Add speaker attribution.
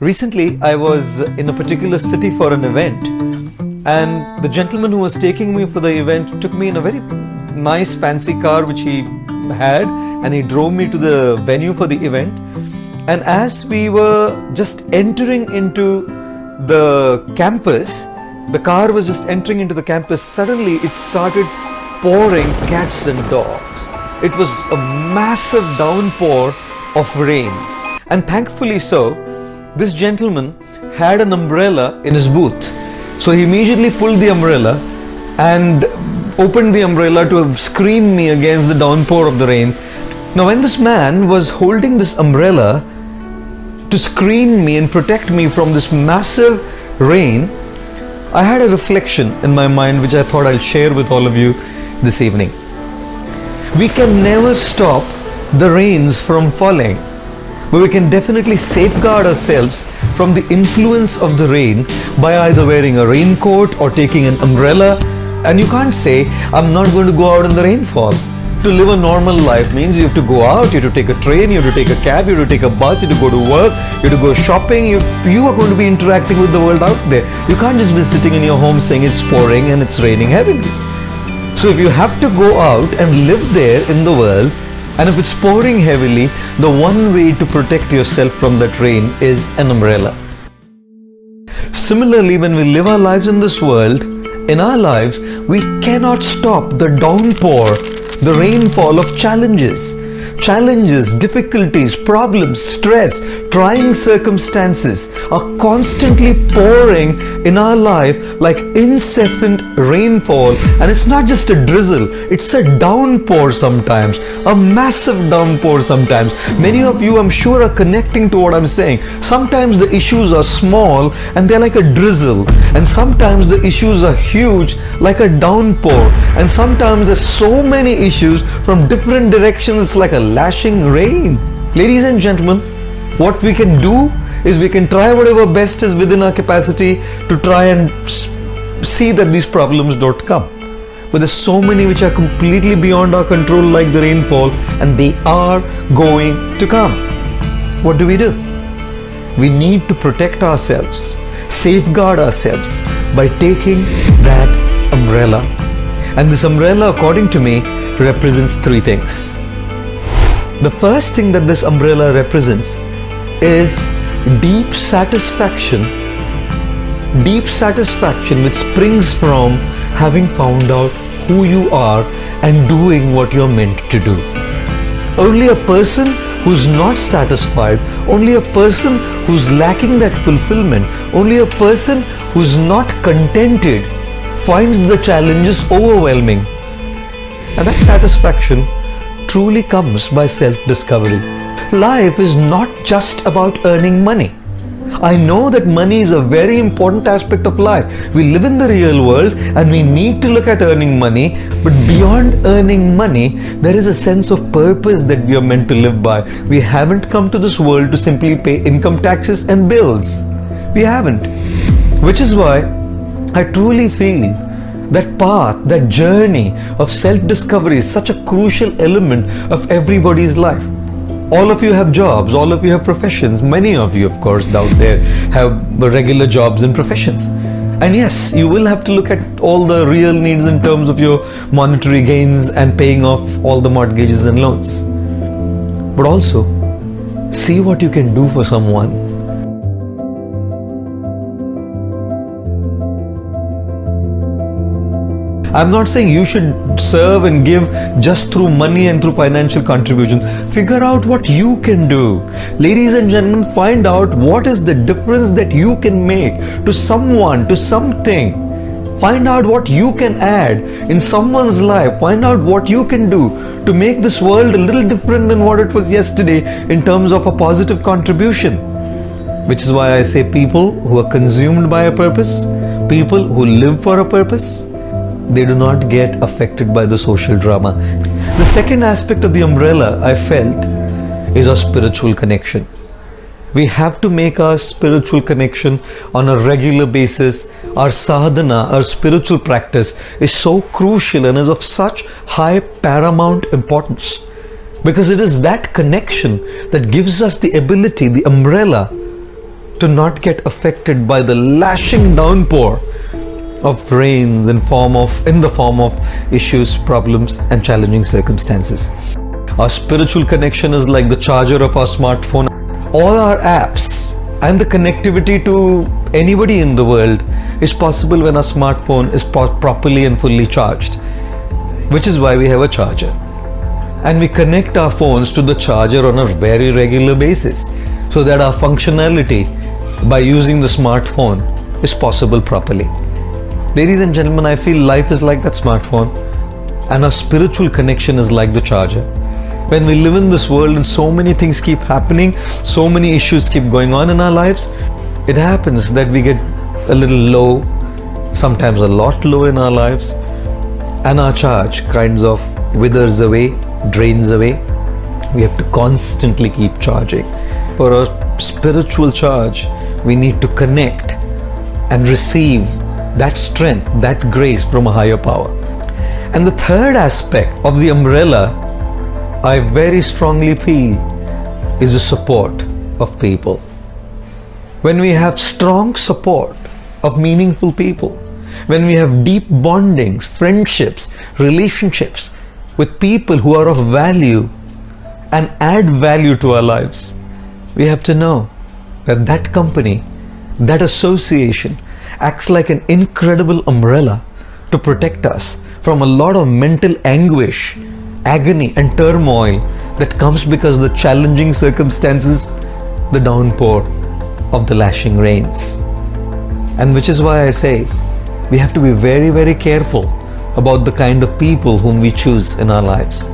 Speaker 1: Recently, I was in a particular city for an event, and the gentleman who was taking me for the event took me in a very nice fancy car which he had, and he drove me to the venue for the event. And as we were just entering into the campus, the car was just entering into the campus, suddenly it started pouring cats and dogs. It was a massive downpour of rain, and thankfully so, this gentleman had an umbrella in his booth. So he immediately pulled the umbrella and opened the umbrella to screen me against the downpour of the rains. Now when this man was holding this umbrella to screen me and protect me from this massive rain, I had a reflection in my mind which I thought I'll share with all of you this evening. We can never stop the rains from falling, but we can definitely safeguard ourselves from the influence of the rain by either wearing a raincoat or taking an umbrella. And you can't say, I'm not going to go out in the rainfall. To live a normal life means you have to go out, you have to take a train, you have to take a cab, you have to take a bus, you have to go to work, you have to go shopping. You are going to be interacting with the world out there. You can't just be sitting in your home saying it's pouring and it's raining heavily. So if you have to go out and live there in the world, and if it's pouring heavily, the one way to protect yourself from that rain is an umbrella. Similarly, when we live our lives in this world, in our lives, we cannot stop the downpour, the rainfall of challenges. Challenges, difficulties, problems, stress, trying circumstances are constantly pouring in our life like incessant rainfall. And it's not just a drizzle, it's a downpour sometimes, a massive downpour sometimes. Many of you, I'm sure, are connecting to what I'm saying. Sometimes the issues are small and they're like a drizzle, and sometimes the issues are huge like a downpour, and sometimes there's so many issues from different directions, it's like a lashing rain. Ladies and gentlemen, what we can do is we can try whatever best is within our capacity to try and see that these problems don't come. But there's so many which are completely beyond our control, like the rainfall, and they are going to come. What do? We need to protect ourselves, safeguard ourselves by taking that umbrella. And this umbrella, according to me, represents three things. The first thing that this umbrella represents is deep satisfaction which springs from having found out who you are and doing what you're meant to do. Only a person who's not satisfied, only a person who's lacking that fulfillment, only a person who's not contented finds the challenges overwhelming. And that satisfaction truly comes by self-discovery. Life is not just about earning money. I know that money is a very important aspect of life. We live in the real world and we need to look at earning money, but beyond earning money, there is a sense of purpose that we are meant to live by. We haven't come to this world to simply pay income taxes and bills. We haven't. Which is why I truly feel that path, that journey of self-discovery is such a crucial element of everybody's life. All of you have jobs, all of you have professions. Many of you, of course, out there have regular jobs and professions. And yes, you will have to look at all the real needs in terms of your monetary gains and paying off all the mortgages and loans. But also, see what you can do for someone. I'm not saying you should serve and give just through money and through financial contributions. Figure out what you can do. Ladies and gentlemen, find out what is the difference that you can make to someone, to something. Find out what you can add in someone's life. Find out what you can do to make this world a little different than what it was yesterday in terms of a positive contribution. Which is why I say people who are consumed by a purpose, people who live for a purpose, they do not get affected by the social drama. The second aspect of the umbrella I felt is our spiritual connection. We have to make our spiritual connection on a regular basis. Our sadhana, our spiritual practice is so crucial and is of such high paramount importance, because it is that connection that gives us the ability, the umbrella, to not get affected by the lashing downpour of rains in the form of issues, problems, and challenging circumstances. Our spiritual connection is like the charger of our smartphone. All our apps and the connectivity to anybody in the world is possible when our smartphone is properly and fully charged, which is why we have a charger. And we connect our phones to the charger on a very regular basis so that our functionality by using the smartphone is possible properly. Ladies and gentlemen, I feel life is like that smartphone and our spiritual connection is like the charger. When we live in this world and so many things keep happening, so many issues keep going on in our lives, it happens that we get a little low, sometimes a lot low in our lives, and our charge kinds of withers away, drains away. We have to constantly keep charging. For our spiritual charge, we need to connect and receive that strength, that grace from a higher power. And the third aspect of the umbrella I very strongly feel is the support of people. When we have strong support of meaningful people, when we have deep bondings, friendships, relationships with people who are of value and add value to our lives, we have to know that that company, that association acts like an incredible umbrella to protect us from a lot of mental anguish, agony and turmoil that comes because of the challenging circumstances, the downpour of the lashing rains. And which is why I say we have to be very, very careful about the kind of people whom we choose in our lives.